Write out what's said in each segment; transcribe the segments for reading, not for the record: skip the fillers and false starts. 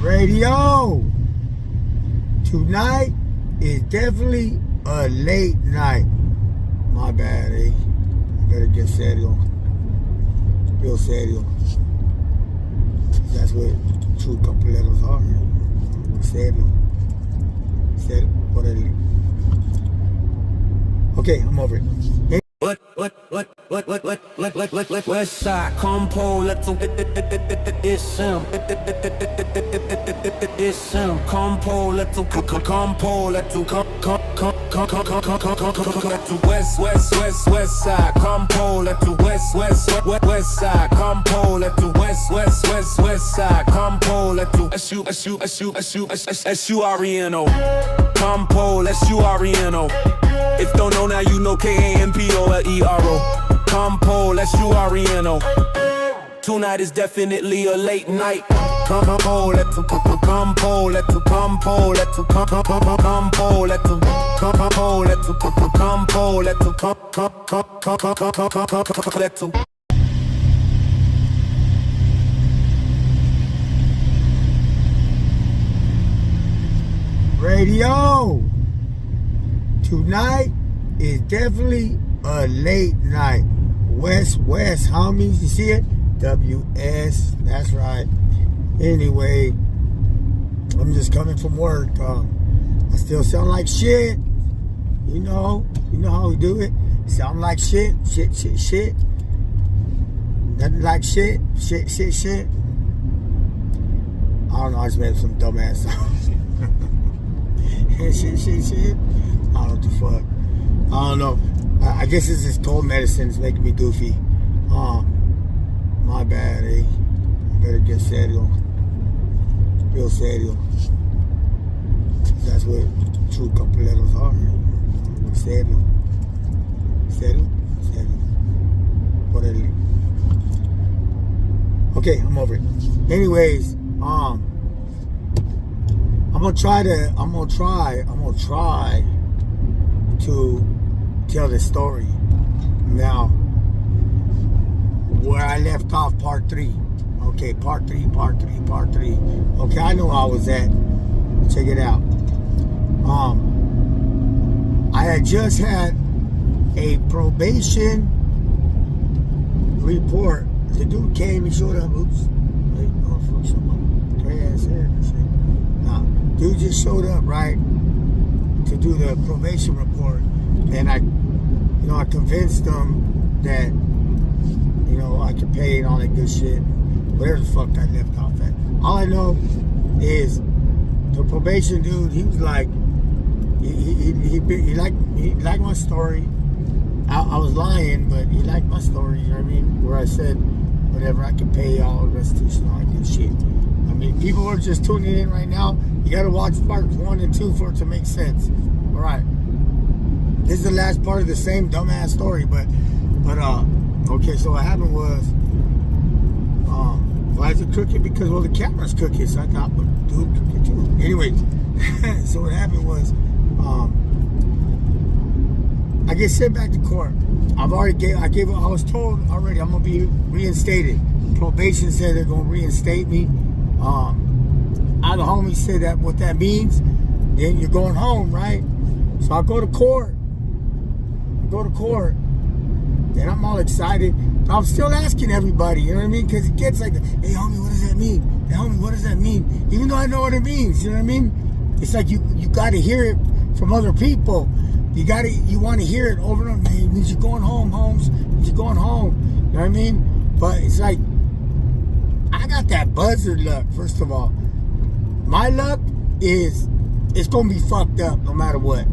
Radio. Tonight is definitely a late night. My bad, eh? I better get serio. Real serio. That's what true capoleros are. Serio. Serio. What are they? Okay, I'm over it. West side, compo, let's it's him. It's him. Compo, let's compo, let's west side, compo, let's west side, compo, let's west side, compo, let's S-U-R-E-N-O. Compo, S-U-R-E-N-O. If don't know now, you know K-A-M-P-O-L-E-R-O. Compo, S-U-R-E-N-O. Tonight is definitely a late night. Compo, let's compo, let's compo, let's compo, let's compo, let's compo, let's Radio. Tonight is definitely a late night. West, homies, you see it? W-S, that's right. Anyway, I'm just coming from work. I still sound like shit. You know how we do it. Sound like shit. Nothing like shit. Shit. I don't know, I just made some dumbass songs. shit. I don't know what the fuck. I don't know. I guess this is cold medicine. It's making me goofy. My bad, eh? I better get serio. Real serio. That's what true capoleros are. Serio. What are they? Okay, I'm over it. Anyways, I'm gonna try to tell the story now where I left off, part 3. Okay, part 3. Okay, I know I was at. Check it out. I had just had a probation report. The dude came, he showed up. Oops. Wait, no, fuck something. Gray ass hair and shit. Nah, dude just showed up, right, to do the probation report. And I convinced them that, I could pay and all that good shit. Whatever the fuck I left off at. All I know is the probation dude, he was like, he liked my story. I was lying, but he liked my story, you know what I mean? Where I said, whatever, I could pay all restitution, all that good shit. I mean, people are just tuning in right now. You gotta watch parts 1 and 2 for it to make sense. All right. This is the last part of the same dumbass story, but okay, so what happened was, why is it crooked? Because, well, the camera's crooked, so I thought, but dude, crooked too. Anyway, so what happened was, I get sent back to court. I was told already I'm gonna be reinstated. Probation said they're gonna reinstate me. All the homies said that what that means, then you're going home, right? So I go to court. And I'm all excited. I'm still asking everybody, you know what I mean? Because it gets like, hey, homie, what does that mean? Hey, homie, what does that mean? Even though I know what it means, you know what I mean? It's like you got to hear it from other people. You want to hear it over and over. It means you're going home, Holmes. It means you're going home. You know what I mean? But it's like, I got that buzzard luck, first of all. My luck is, it's going to be fucked up no matter what.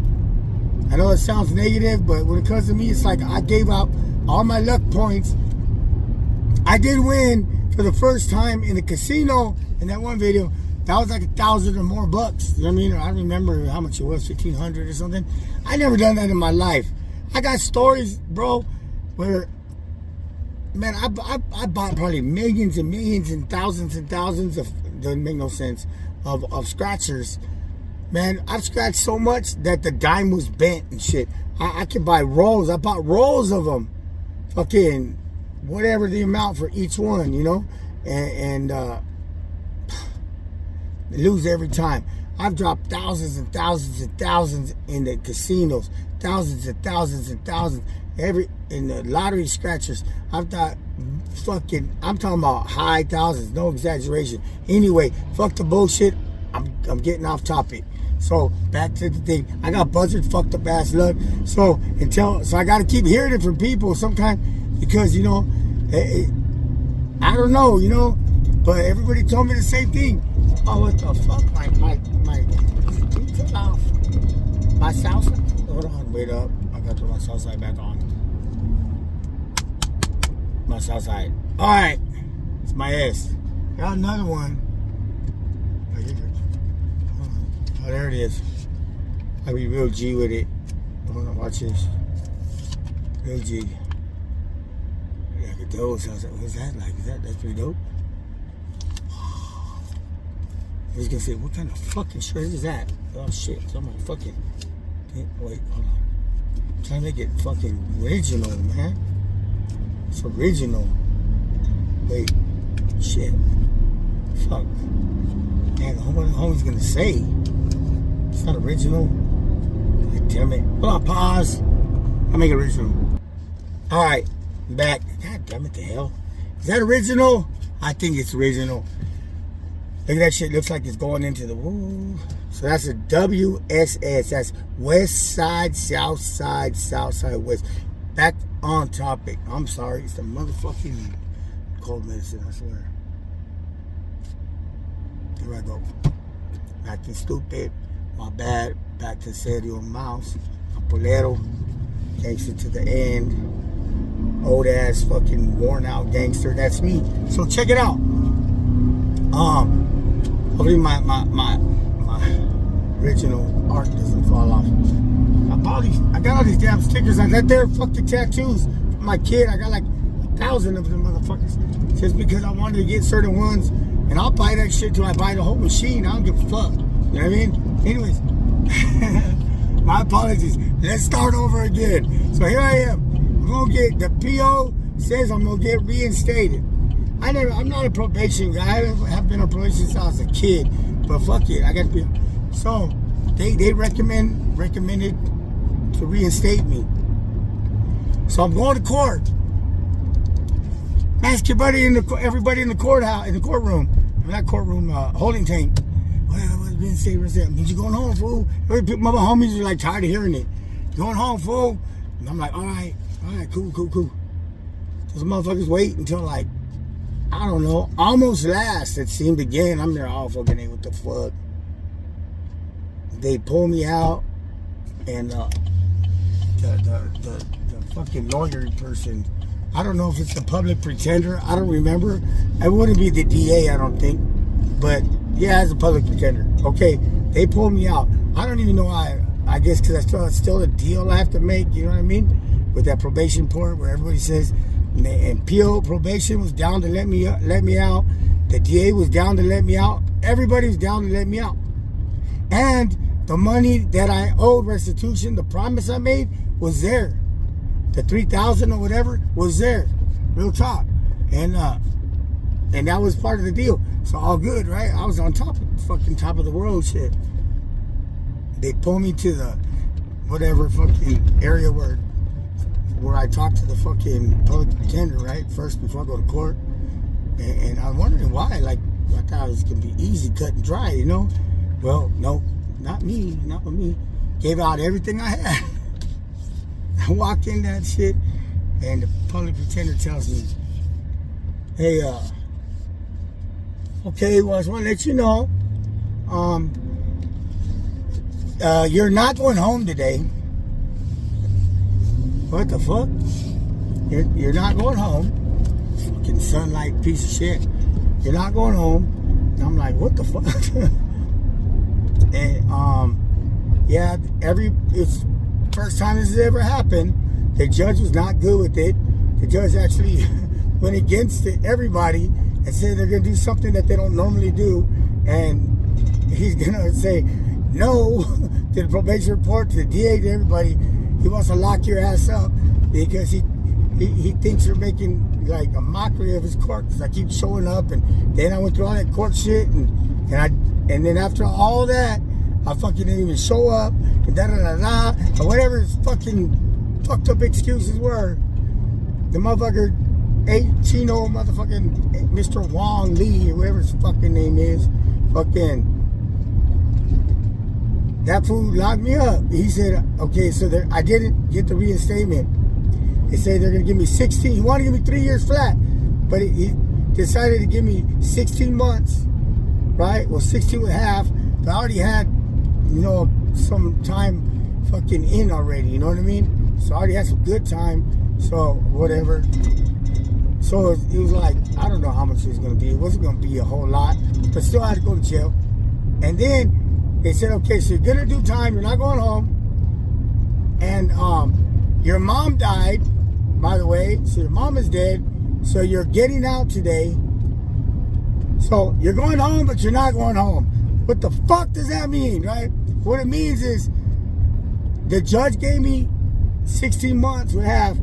I know it sounds negative, but when it comes to me, it's like I gave out all my luck points. I did win for the first time in the casino in that one video. That was like $1,000 or more bucks. You know what I mean? I remember how much it was, $1,500 or something. I never done that in my life. I got stories, bro, where, man, I bought probably millions and millions and thousands of, doesn't make no sense, of scratchers. Man, I've scratched so much that the dime was bent and shit. I could buy rolls. I bought rolls of them. Fucking whatever the amount for each one, you know? And lose every time. I've dropped thousands and thousands and thousands in the casinos, thousands and thousands and thousands in the lottery scratchers. I'm talking about high thousands, no exaggeration. Anyway, fuck the bullshit. I'm getting off topic. So back to the thing. I got buzzard fucked up ass luck. So I got to keep hearing it from people sometimes because I don't know, but everybody told me the same thing. Oh, what the fuck? My fell off. My south side. Hold on, wait up. I got to put my south side back on. My south side. All right, it's my S. Got another one. Oh, you're good. Oh, there it is. I'll be real G with it. Hold on, watch this. Real G. Yeah, the those. I was like, what's that like? That's pretty dope. I was gonna say, what kind of fucking shirt is that? Oh shit, somebody fucking. Wait, hold on. I'm trying to make it fucking original, man. It's original. Wait, shit. Fuck. Man, what the homie's gonna say? It's not original. God damn it. Hold on, pause. I'll make it original. Alright, I'm back. God damn it, the hell. Is that original? I think it's original. Look at that shit. Looks like it's going into the woo. So that's a WSS. That's West Side, South Side, South Side, West. Back on topic. I'm sorry. It's the motherfucking cold medicine, I swear. Here I go. Acting stupid. My bad. Back to Serio Mouse. Apolero. Gangster to the end. Old ass fucking worn out gangster. That's me. So check it out. Hopefully my original art doesn't fall off. I got all these damn stickers on that there fucking tattoos for my kid. I got like 1,000 of them motherfuckers. Just because I wanted to get certain ones. And I'll buy that shit till I buy the whole machine. I don't give a fuck. You know what I mean? Anyways. My apologies. Let's start over again. So here I am. I'm gonna get the PO says I'm gonna get reinstated. I'm not a probation guy. I have been on probation since I was a kid. But fuck it, I got to be. So they recommended to reinstate me. So I'm going to court. Ask everybody in the courthouse, in the courtroom. Not courtroom, holding tank. Well, reinstated. Means you going home, fool? My homies are like tired of hearing it. You going home, fool? And I'm like, all right, cool. So the motherfuckers wait until like, I don't know, almost last. It seemed again. I'm there all fucking hey, what the fuck? They pull me out, and the fucking lawyer person. I don't know if it's the public pretender. I don't remember. It wouldn't be the DA, I don't think. But yeah, it's a public pretender. Okay, they pulled me out. I don't even know why. I guess because it's still a deal I have to make. You know what I mean? With that probation part where everybody says. And PO probation was down to let me out. The DA was down to let me out. Everybody was down to let me out. And the money that I owed restitution, the promise I made, was there. The $3,000 or whatever was there, real talk. And that was part of the deal. So all good, right? I was on top of the world, shit. They pulled me to the whatever fucking area where I talked to the fucking public pretender, right? First, before I go to court. And I'm wondering why. Like, I thought it was going to be easy, cut and dry, you know? Well, no, not with me. Gave out everything I had. I walk in that shit, and the public pretender tells me, hey, okay, well, I just want to let you know, you're not going home today. What the fuck? You're not going home. Fucking sunlight piece of shit. You're not going home. And I'm like, what the fuck? And yeah, it's first time this has ever happened. The judge was not good with it. The judge actually went against it, everybody, and said they're gonna do something that they don't normally do, and he's gonna say no to the probation report, to the DA, to everybody. He wants to lock your ass up because he thinks you're making like a mockery of his court because I keep showing up, and then I went through all that court shit, and And then after all that, I fucking didn't even show up, and da-da-da-da, or whatever his fucking fucked up excuses were. The motherfucker, Chino motherfucking Mr. Wong Lee, or whatever his fucking name is, fucking, that fool locked me up. He said, okay, so I didn't get the reinstatement. They say they're going to give me 16. He wanted to give me 3 years flat, but he decided to give me 16 months, right? Well, 16 and a half, but I already had, you know, some time fucking in already, you know what I mean? So I already had some good time, so whatever. So it was like, I don't know how much it was going to be. It wasn't going to be a whole lot, but still I had to go to jail. And then they said, okay, so you're going to do time, you're not going home. And your mom died, by the way, so your mom is dead, so you're getting out today. So you're going home, but you're not going home. What the fuck does that mean, right? What it means is the judge gave me 16 months and a half,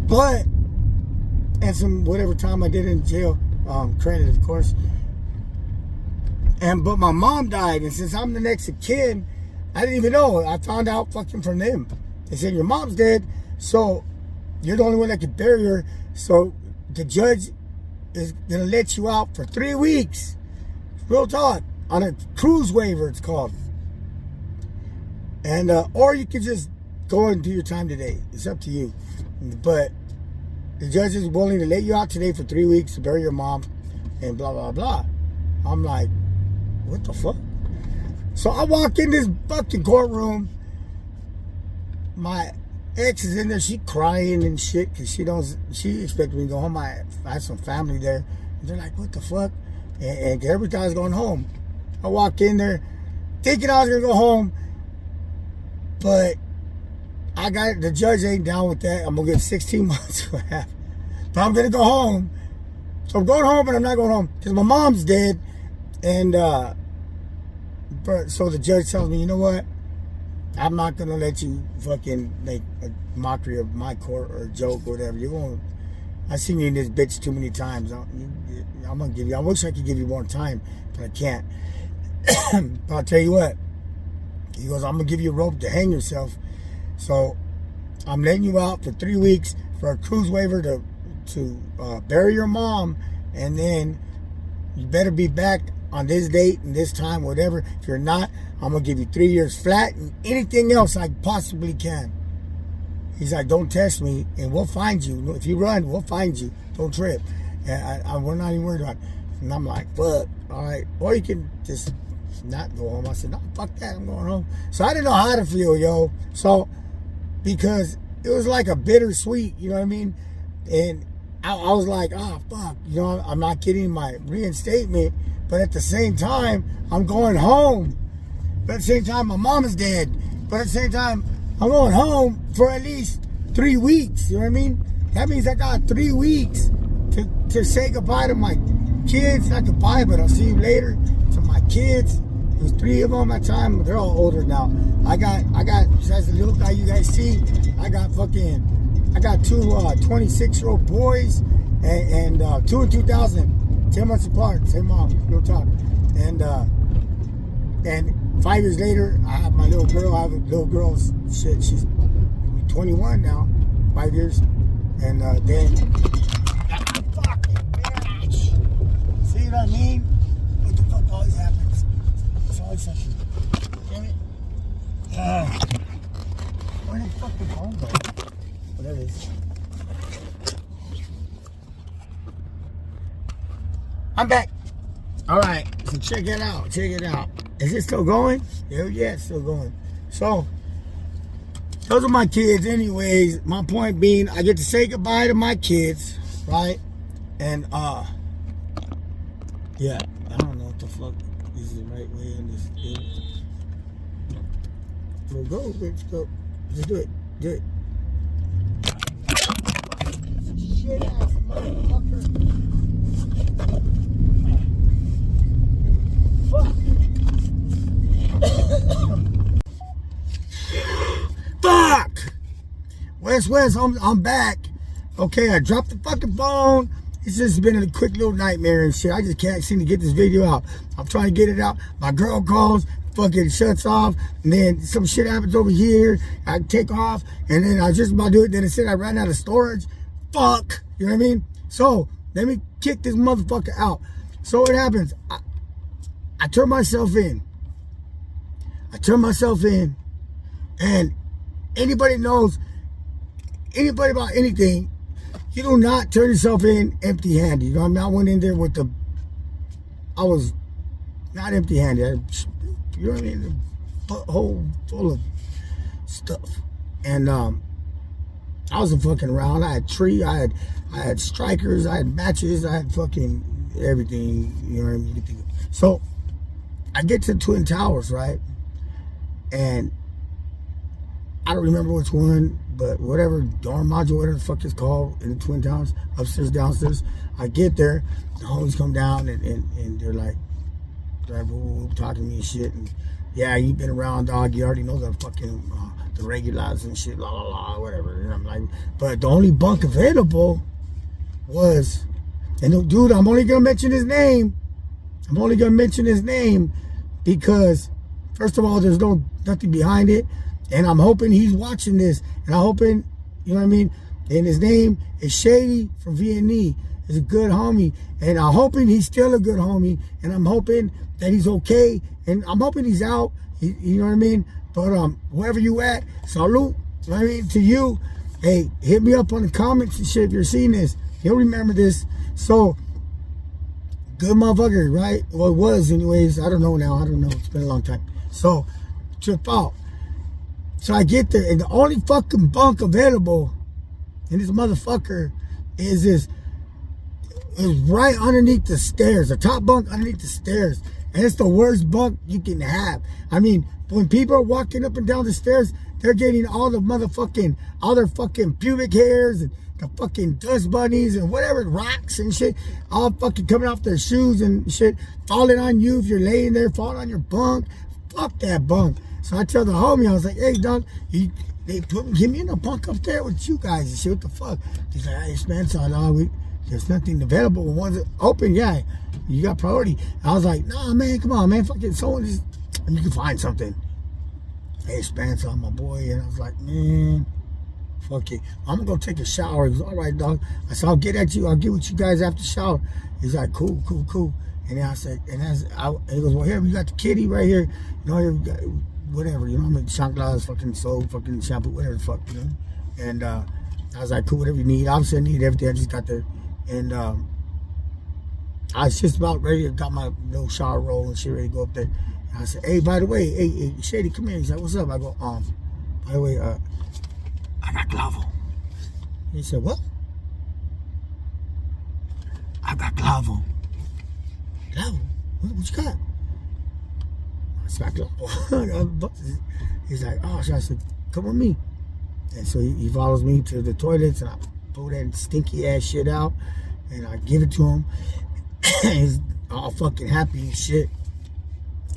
but, and some whatever time I did in jail, credit, of course. But my mom died, and since I'm the next of kin, I didn't even know. I found out fucking from them. They said, your mom's dead, so you're the only one that can bury her, so the judge is gonna let you out for 3 weeks. Real talk. On a cruise waiver, it's called. And, or you could just go and do your time today. It's up to you. But the judge is willing to let you out today for 3 weeks to bury your mom and blah, blah, blah. I'm like, what the fuck? So I walk in this fucking courtroom. My ex is in there. She crying and shit because she expected me to go home. I had some family there. And they're like, what the fuck? And everybody was going home. I walked in there thinking I was going to go home. But the judge ain't down with that. I'm going to get 16 months for that. But I'm going to go home. So I'm going home, but I'm not going home because my mom's dead. And so the judge tells me, you know what? I'm not going to let you fucking make a mockery of my court or a joke or whatever. I've seen you in this bitch too many times. I'm going to give you, I wish I could give you more time, but I can't. But I'll tell you what. He goes, I'm going to give you a rope to hang yourself. So I'm letting you out for 3 weeks for a cruise waiver to bury your mom. And then you better be back on this date and this time, whatever. If you're not, I'm going to give you 3 years flat and anything else I possibly can. He's like, don't test me and we'll find you. If you run, we'll find you. Don't trip. And we're not even worried about it. And I'm like, fuck, all right. Or you can just not go home. I said, no, fuck that, I'm going home. So I didn't know how to feel, yo. So, because it was like a bittersweet, you know what I mean? And I was like, oh, fuck, you know, I'm not getting my reinstatement, but at the same time, I'm going home. But at the same time, my mom is dead. But at the same time, I'm going home for at least 3 weeks, you know what I mean? That means I got 3 weeks to say goodbye to my kids. Not goodbye, but I'll see you later. To my kids. There's 3 of them at the time. They're all older now. I got, besides the little guy you guys see, I got 2 26-year-old boys and 2 in 2000, 10 months apart, same mom, real talk. And 5 years later, I have my little girl. I have a little girl, shit, she's 21 now, 5 years. And then, fucking bitch. See what I mean? What the fuck always happens? It's always something. Damn it. Where did fucking phone go? Oh, there it is. I'm back. All right, so check it out. Check it out. Is it still going? Hell yeah, it's still going. So, those are my kids anyways. My point being, I get to say goodbye to my kids, right? And, yeah, I don't know what the fuck is the right way in this thing. We'll go, let's go. Let's do it. Do it. Shit ass motherfucker. Fuck. Fuck! West, I'm back. Okay, I dropped the fucking phone. It's just been a quick little nightmare and shit. I just can't seem to get this video out. I'm trying to get it out. My girl calls, fucking shuts off, and then some shit happens over here. I take off, and then I just about to do it. Then it said I ran out of storage. Fuck. You know what I mean? So, let me kick this motherfucker out. So what happens? I turn myself in. And anybody knows anybody about anything, you do not turn yourself in empty-handed. You know, I went in there with I was not empty-handed. You know what I mean? A hole full of stuff. And I wasn't fucking around. I had tree, I had strikers, I had matches, I had fucking everything, you know what I mean? So I get to Twin Towers, right? And I don't remember which one, but whatever, dorm module, whatever the fuck it's called in the Twin Towers, upstairs, downstairs. I get there, the homies come down and they're like talking to me and shit. And yeah, you've been around, dog. You already know the fucking the regulars and shit, la la la, whatever. And I'm like, but the only bunk available was, and the dude, I'm only gonna mention his name. Because first of all, there's nothing behind it, and I'm hoping he's watching this, and I'm hoping, you know what I mean. And his name is Shady from VNE. He's a good homie, and I'm hoping he's still a good homie, and I'm hoping that he's okay, and I'm hoping he's out. You know what I mean? But wherever you at, salute. You know what I mean, to you. Hey, hit me up on the comments and shit if you're seeing this. You'll remember this. So, good motherfucker, right? Well, it was anyways. I don't know now. I don't know. It's been a long time. So, trip out. So I get there, and the only fucking bunk available in this motherfucker is right underneath the stairs. The top bunk underneath the stairs. And it's the worst bunk you can have. I mean, when people are walking up and down the stairs, they're getting all their fucking pubic hairs and the fucking dust bunnies and whatever, rocks and shit, all fucking coming off their shoes and shit, falling on you if you're laying there, falling on your bunk. Fuck that bunk. So I tell the homie, I was like, hey, dog, give me in a bunk up there with you guys and shit. What the fuck? He's like, hey, Spencer, dog, there's nothing available. The ones that open, yeah, you got priority. I was like, nah, man, come on, man, fucking someone just, you can find something. Hey, Spencer, my boy. And I was like, man, fuck it. I'm gonna go take a shower. He goes, all right, dog. I said, I'll get at you. I'll get with you guys after the shower. He's like, cool. And then I said, and he goes, well, here, we got the kitty right here. You know, here we got whatever, you know, I mean, shanklas, fucking soap, fucking shampoo, whatever the fuck, you know. And I was like, cool, whatever you need. Obviously, I need everything. I just got there. And I was just about ready to got my little shower roll and shit ready to go up there. And I said, hey, by the way, hey, Shady, come here. He's like, what's up? I go, by the way, I got clavo. He said, what? I got clavo. Clavo? What you got? I said, clavo. He's like, oh, so I said, come with me. And so he follows me to the toilets, and I pull that stinky ass shit out, and I give it to him. He's all fucking happy and shit.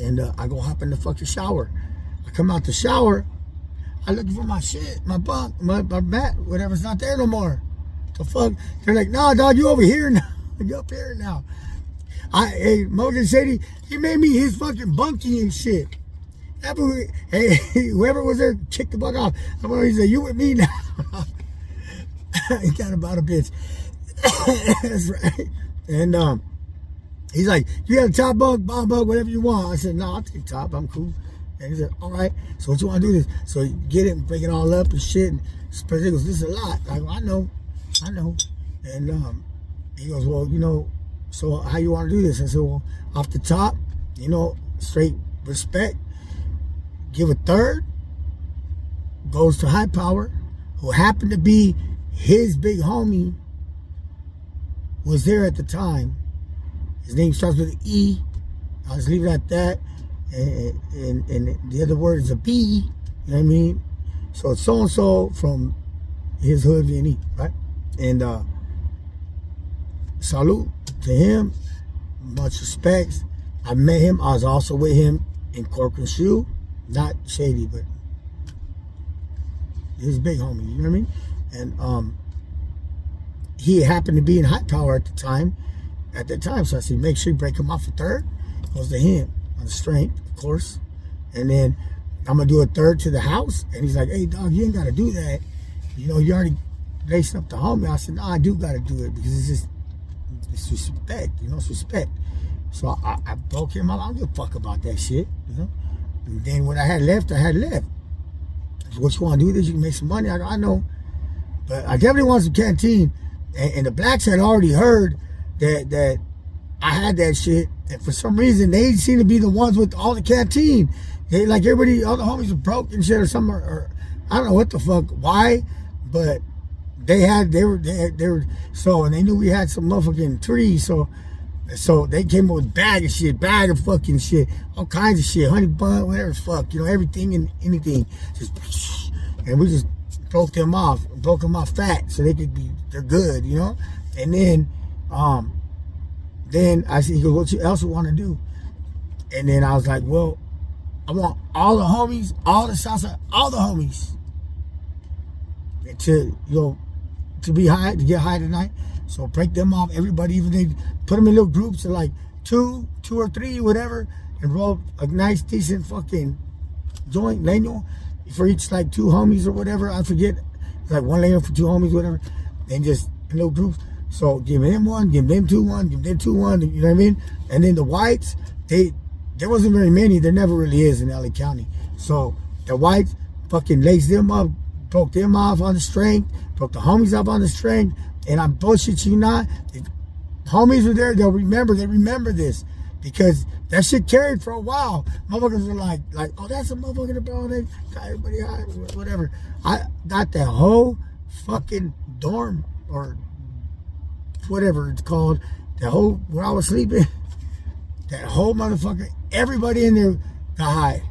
And I go hop in the fucking shower. I come out the shower. I look for my shit, my bunk, my mat, whatever's not there no more. The fuck? They're like, nah, dog, you over here now. You up here now. Hey, Morgan Shady, he made me his fucking bunkie and shit. Hey, whoever was there kicked the fuck off. He said, you with me now. He got about a bitch. That's right. And he's like, you got a top bunk, bottom bunk, whatever you want. I said, no, I'll take top, I'm cool. And he said, all right, so what you want to do this? So you get it and break it all up and shit. And he goes, this is a lot. I go, I know. And he goes, well, you know, so how you want to do this? I said, well, off the top, you know, straight respect, give a third, goes to High Power, who happened to be his big homie, was there at the time. His name starts with an E. I'll just leave it at that. And the other word is a B. You know what I mean? So it's so-and-so from his hood, VNE, right? And salute to him. Much respects. I met him. I was also with him in Cork and Shoe. Not Shady, but his big homie. You know what I mean? And he happened to be in high power at the time. So I said, make sure you break him off a third. It goes to him on the strength, of course. And then I'm going to do a third to the house. And he's like, hey, dog, you ain't got to do that. You know, you already laced up the homie. I said, no, I do got to do it because it's respect, you know, it's respect. So I broke him up. I don't give a fuck about that shit, you know. And then what I had left, I had left. So what you want to do this? You can make some money. I know. But I definitely want some canteen. And the blacks had already heard that I had that shit. And for some reason, they seem to be the ones with all the canteen. They, like everybody, all the homies were broke and shit or something. Or I don't know what the fuck, why. But they were, so, and they knew we had some motherfucking trees. So they came up with bag of fucking shit, all kinds of shit, honey bun, whatever the fuck, you know, everything and anything. And we just broke them off fat so they're good, you know. And then I said, he goes, what you else want to do? And then I was like, well, I want all the homies, all the Southside, all the homies to, you know, to be high, to get high tonight. So break them off, everybody, even they put them in little groups of like two or three, whatever, and roll a nice, decent fucking joint, leño, for each like two homies or whatever. I forget, like one leño for two homies, whatever, and just in little groups. So give them one, give them two one, give them two one, you know what I mean? And then the whites, there wasn't very many. There never really is in LA County. So the whites fucking laced them up, broke them off on the strength, broke the homies up on the strength. And I'm bullshit you not. If homies were there, they remember this. Because that shit carried for a while. Motherfuckers were like, oh, that's a motherfucker about it. Got everybody high, whatever. I got that whole fucking dorm, or whatever it's called, the whole, where I was sleeping, that whole motherfucker, everybody in there got high.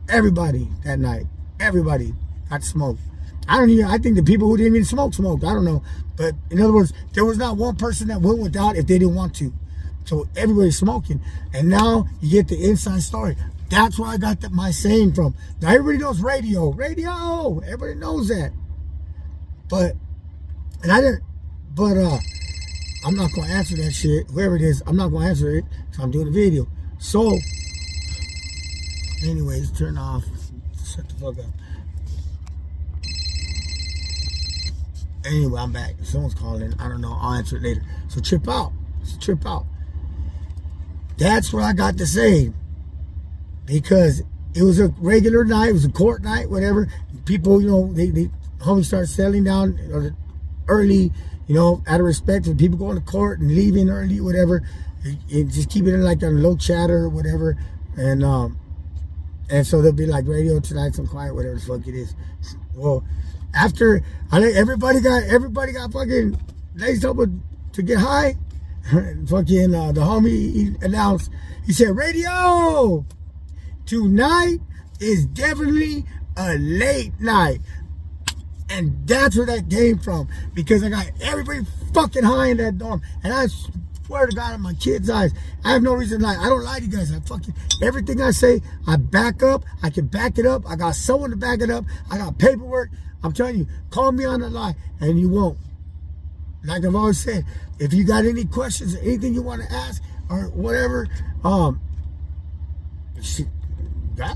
Everybody that night. Everybody got smoked. I think the people who didn't even smoked. I don't know. But in other words, there was not one person that went without if they didn't want to. So everybody's smoking. And now you get the inside story. That's where I got my saying from. Now everybody knows radio. Radio! Everybody knows that. But I'm not going to answer that shit. Whoever it is, I'm not going to answer it. So I'm doing a video. So, anyways, turn off. Shut the fuck up. Anyway, I'm back. If someone's calling, I don't know. I'll answer it later. So trip out. That's what I got to say. Because it was a regular night. It was a court night, whatever. People, you know, they homies start settling down early, you know, out of respect for people going to court and leaving early, whatever. And just keep it in like a low chatter or whatever. And so they'll be like, radio tonight, some quiet, whatever the fuck it is. Well, after everybody got fucking laced up to get high, fucking the homie, he announced, he said, radio, tonight is definitely a late night. And that's where that came from, because I got everybody fucking high in that dorm. And I swear to God, in my kids' eyes, I have no reason to lie. I don't lie to you guys. Everything I say, I back up. I can back it up. I got someone to back it up. I got paperwork. I'm telling you, call me on the line, and you won't. Like I've always said, if you got any questions, anything you want to ask, or whatever, got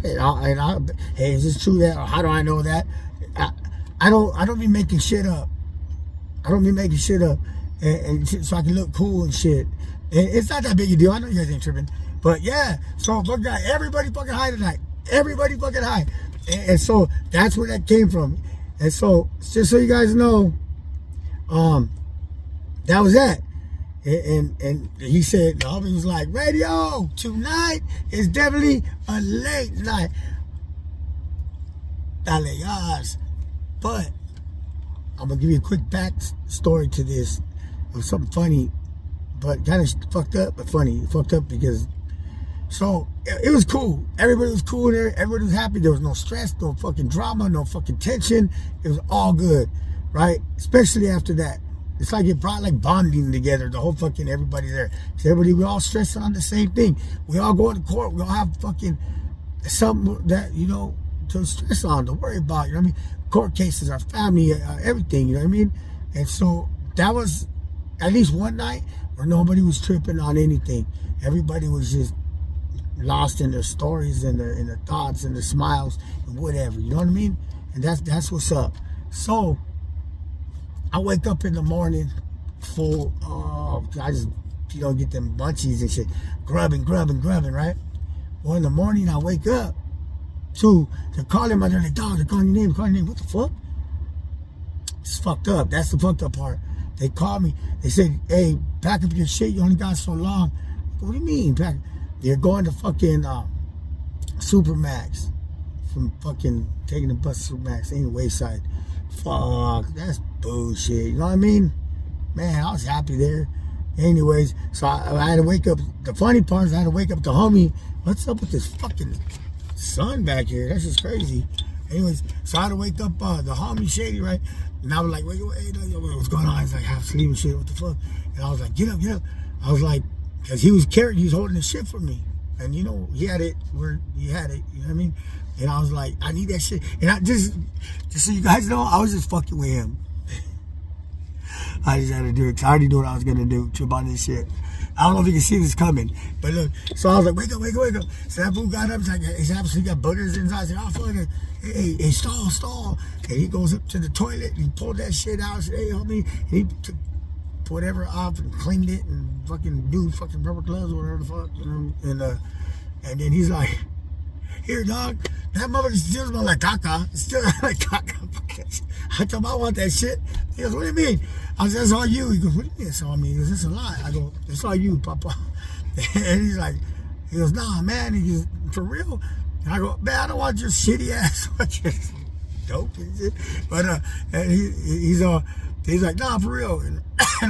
it. Hey, is this true that? Or how do I know that? I don't be making shit up. And so I can look cool and shit. And it's not that big a deal. I know you guys ain't tripping. But yeah, so look, everybody fucking high tonight. Everybody fucking high. And so that's where that came from. And so, just so you guys know, that was that. And he said, the homie was like, radio, tonight is definitely a late night. Dale gas. But I'm going to give you a quick back story to this. It was something funny, but kind of fucked up, but funny. Fucked up because, so it was cool. Everybody was cool there. Everybody was happy. There was no stress, no fucking drama, no fucking tension. It was all good, right? Especially after that. It's like it brought like bonding together, the whole fucking everybody there. So everybody, we all stressing on the same thing. We all go to court. We all have fucking something that, you know, to stress on, to worry about, you know what I mean? Court cases, our family, everything, you know what I mean? And so that was at least one night where nobody was tripping on anything. Everybody was just lost in their stories and their thoughts and their smiles and whatever. You know what I mean? And that's what's up. So I wake up in the morning full of, I just, get them munchies and shit, grubbing, right? Well, in the morning I wake up to, they're calling my, they're like, dog, they're calling your name, what the fuck? It's fucked up. That's the fucked up part. They called me, they said, hey, pack up your shit, you only got so long. What do you mean, pack? You're going to fucking Supermax, from fucking taking the bus to Supermax, ain't Wayside. Fuck, that's bullshit, you know what I mean? Man, I was happy there. Anyways, so I had to wake up. The funny part is I had to wake up the homie. What's up with this fucking sun back here? That's just crazy. Anyways, so I had to wake up the homie Shady, right? And I was like, wait, what's going on? He's like, half asleep and shit, what the fuck? And I was like, get up. I was like, because he was carrying, he was holding the shit for me. And he had it where he had it, you know what I mean? And I was like, I need that shit. And I just so you guys know, I was just fucking with him. I just had to do it, because I already knew what I was going to do, trip on this shit. I don't know if you can see this coming, but look, so I was like, wake up. So that fool got up, he's like, he's absolutely got boogers inside. I said, oh, fuck it. Hey, stall. And he goes up to the toilet, and he pulled that shit out, and said, hey, homie. And he took whatever off and cleaned it, and fucking do fucking rubber gloves or whatever the fuck, and then he's like, here, dog, that motherfucker still smells like caca. It still like caca. I told him I want that shit. He goes, what do you mean? I said, that's all you. He goes, what do you mean it's all me? He goes, it's a lie. I go, it's all you, Papa. And he's like, he goes, nah, man. He goes, for real? And I go, man, I don't want your shitty ass. Dope and shit. But and he's like, nah, for real. And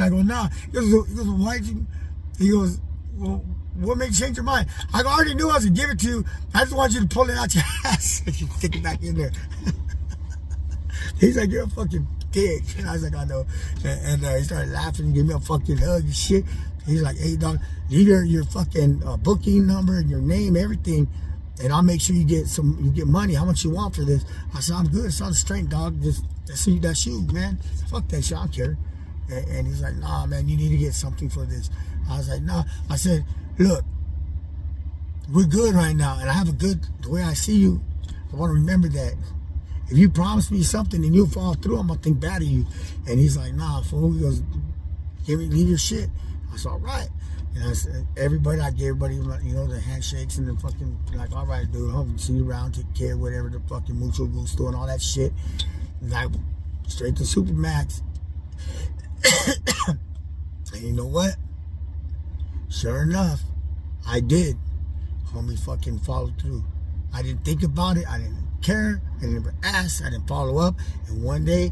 I go, nah. He goes, why did you? He goes, well, what made you change your mind? I go, I already knew I was going to give it to you. I just want you to pull it out your ass and you stick it back in there. He's like, you're a fucking dick. And I was like, I know. And he started laughing and gave me a fucking hug and shit. He's like, hey, dog, leave your fucking booking number and your name, everything, and I'll make sure you get money. How much you want for this? I said, I'm good. It's on the strength, dog. Just see that shoe, man. Fuck that shit. I don't care. And he's like, nah, man, you need to get something for this. I was like, nah. I said, look, we're good right now, and I have the way I see you, I want to remember that. If you promise me something and you fall through, I'm going to think bad of you. And he's like, nah, fool. He goes, leave your shit. I said, all right. And I said, I gave everybody, the handshakes and the fucking, like, all right, dude, hope see you around, take care, whatever, the fucking mucho gusto and all that shit. And I straight to Supermax. And you know what? Sure enough, I did. Homie fucking followed through. I didn't think about it. I didn't care. I never asked. I didn't follow up. And one day,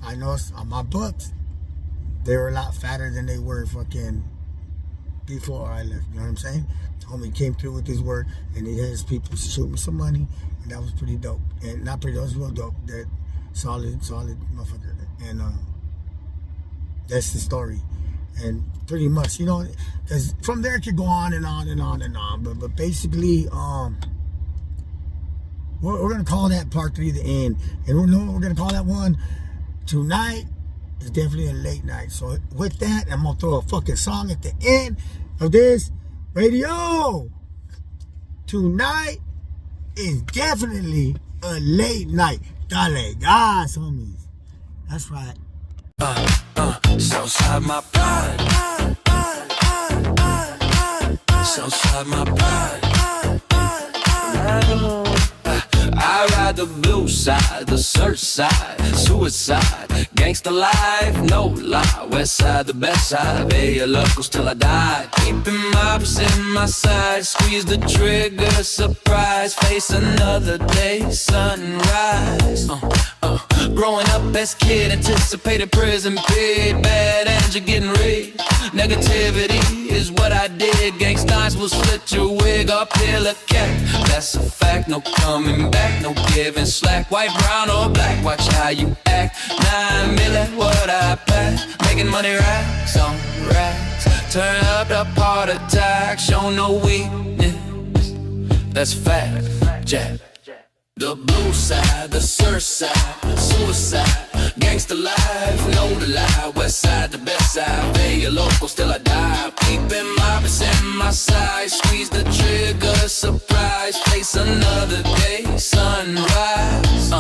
I noticed on my books, they were a lot fatter than they were fucking before I left. You know what I'm saying? The homie came through with his word, and he had his people shoot me some money, and that was pretty dope. And not pretty dope, it was real dope. That solid motherfucker. And that's the story. And pretty much, because from there it could go on and on and on and on. But basically, we're going to call that part 3 the end. And we're going to call that one tonight is definitely a late night. So with that, I'm going to throw a fucking song at the end of this radio. Tonight is definitely a late night. Dale gas, homies. That's right. Southside my pride. Southside my pride. I ride the blue side, the search side, suicide, gangsta life, no lie. West side, the best side, pay your locals till I die. Keeping my percent my side, squeeze the trigger, surprise, face another day, sunrise. Growing up as kid, anticipated prison bid, bad energy getting rid. Negativity is what I did. Gangsters will split your wig up, peel a cat. That's a fact, no coming back, no giving slack. White, brown, or black, watch how you act. 9 million, what I pack. Making money racks on racks. Turn up the part attack, show no weakness. That's fact, Jack. The blue side, the search side, suicide, Gangsta life, know the lie. West side, the best side. Vegas local, still I die. Keeping my percent my side. Squeeze the trigger, surprise. Face another day, sunrise.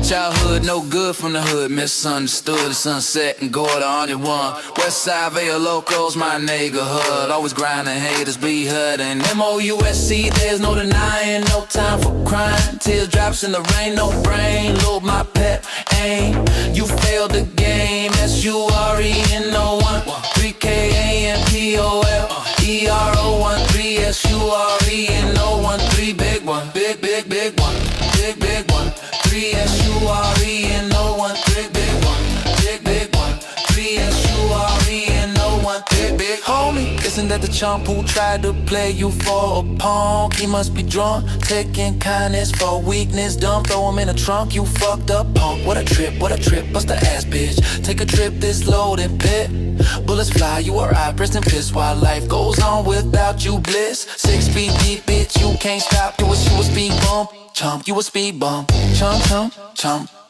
Childhood no good from the hood, misunderstood. Sunset and Gorda on your one. West side, Vegas locals, my neighborhood. Always grinding, haters be hurting. MOUSC, there's no denying. No time for crying. Teardrops in the rain, no brain. Load my pet aim. You failed the game. SURENO1 3KAMPOL ERO13 SURENO13 big one. Big one. Big one. 3 SURENO13 big one. Big one. 3 SURENO13 big homie. Isn't that the chump who tried to play you for a punk? He must be drunk, taking kindness for weakness. Dumb, throw him in a trunk, you fucked up punk. What a trip, bust the ass bitch. Take a trip this loaded pit. Bullets fly, you or I, pressed and pissed while life goes on without you bliss. 6 feet deep, bitch, you can't stop. You a speed bump, chump, you a speed bump. Chump.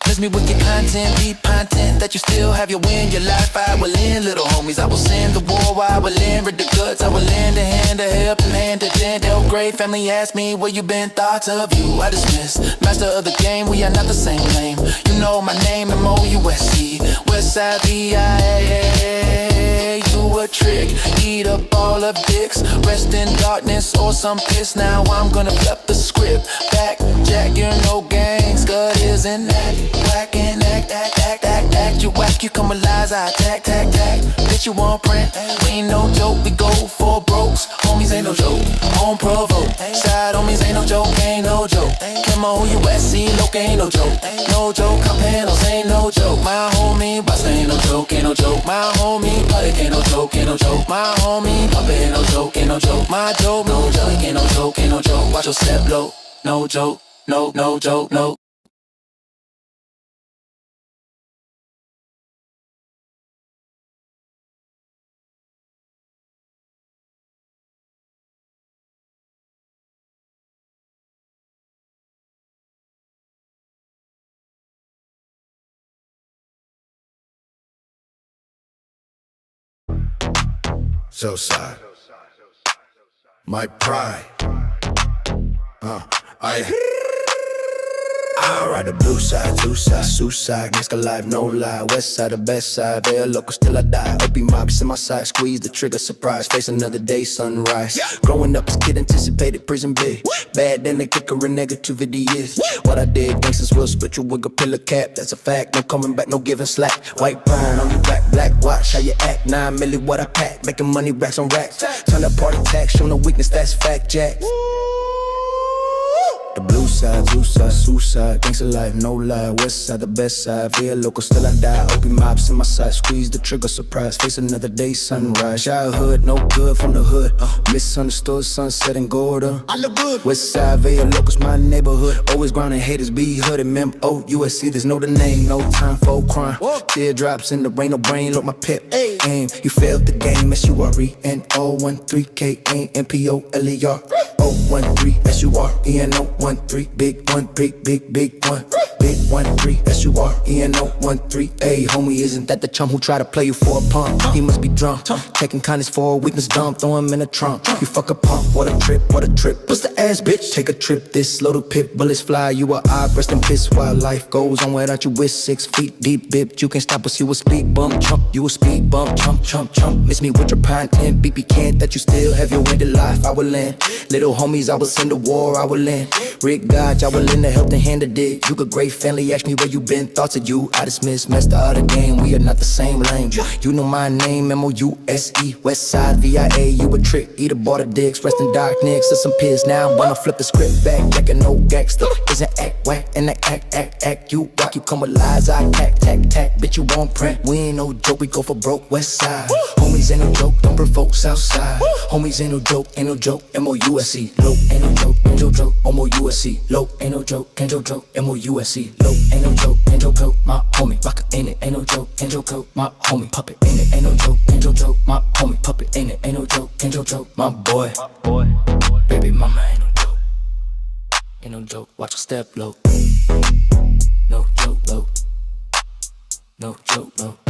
Bless me with your content, deep content that you still have your win, your life. I will end, little homies. I will send the war, I will end with the guts. I will lend a hand to help and hand to gentle. Great family ask me where you been, thoughts of you I dismiss. Master of the game, we are not the same lane. You know my name, MOUSC. Westside VIA. You a trick, eat up all of dicks. Rest in darkness or some piss. Now I'm gonna flip the script. Back, Jack, you're no gang. Scud isn't that. Whack and act. You whack, you come with lies, I attack. Bitch, you want print. We ain't no joke, we go for brokes. Homies ain't no joke, on provoke. Side homies ain't no joke, ain't no joke. MOUSC, loc ain't no joke. No joke, our panels ain't no joke. My homie, boss ain't no joke, ain't no joke. My homie, Puttick ain't no joke, ain't no joke. My homie, Puppet ain't no joke, ain't no joke. My joke, no joke, ain't no joke, ain't no joke. Watch your step low, no joke, no joke, no. So sorry. My pride. I ride the blue side, two side, suicide, gangsta life, no lie. West side, the best side, Vegas local, still I die. OP mobs in my side, squeeze the trigger, surprise, face another day, sunrise. Growing up as kid, anticipated prison big. Bad, then they kick her in negativity is what I did. Gangsters will split you with a pillar cap, that's a fact. No coming back, no giving slack. White brown on your back, black watch how you act. 9 milli what I pack, making money racks on racks. Turn up party tax, show no weakness, that's fact, Jack. The blue side, two side, suicide, gangsta life, no lie. West side, the best side, Vegas local, still I die. OP mobs in my side, squeeze the trigger, surprise, face another day, sunrise. Childhood, no good from the hood. Misunderstood, sunset and Gorda. I look good. West side, Vegas locals, my neighborhood. Always grinding, haters be hooded. MOUSC, there's no the name, no time for crime. Teardrops in the rain, no brain, look my pep aim. You failed the game, SURENO13 KAMPOLER 013 SURENO13 big one, big one. Big 1-3 SURENO13. Hey, homie, isn't that the chum who try to play you for a punk? He must be drunk, taking kindness for a weakness, dumb, throw him in a trunk. You fuck a punk, what a trip. Bust the ass, bitch, take a trip. This little pit, bullets fly, you a eye, rest in piss while life goes on without you with 6 feet deep, bip. You can't stop us, you a speed bump, chump. You a speed bump, chump. Miss me with your pine 10, BP can't that you still have your ended life. I will land, little homies, I will send to war, I will land. Rick Dodge, I will lend a helping hand to dig. You got great family, ask me where you been, thoughts of you. I dismiss, master of the game, we are not the same lane. You know my name, MOUSE, West Side VIA. You a trick, eat a bar of dicks, rest in dark nicks, or some piss. Now I'm gonna flip the script back, checking no gangster. Isn't act whack, and act. You rock, you come with lies, I tack. Bitch, you won't print, we ain't no joke, we go for broke. West Side, homies ain't no joke, don't provoke. South Side, homies ain't no joke, MOUSE, low, ain't no joke, MOUSE, low, ain't no joke, MOUSE, low, ain't no joke, my homie, rocker ain't it, ain't no joke, my homie, puppet ain't it, ain't no joke, my homie, puppet ain't it, ain't no joke, my boy, baby mama ain't no joke, watch your step low, no joke low, no joke, no.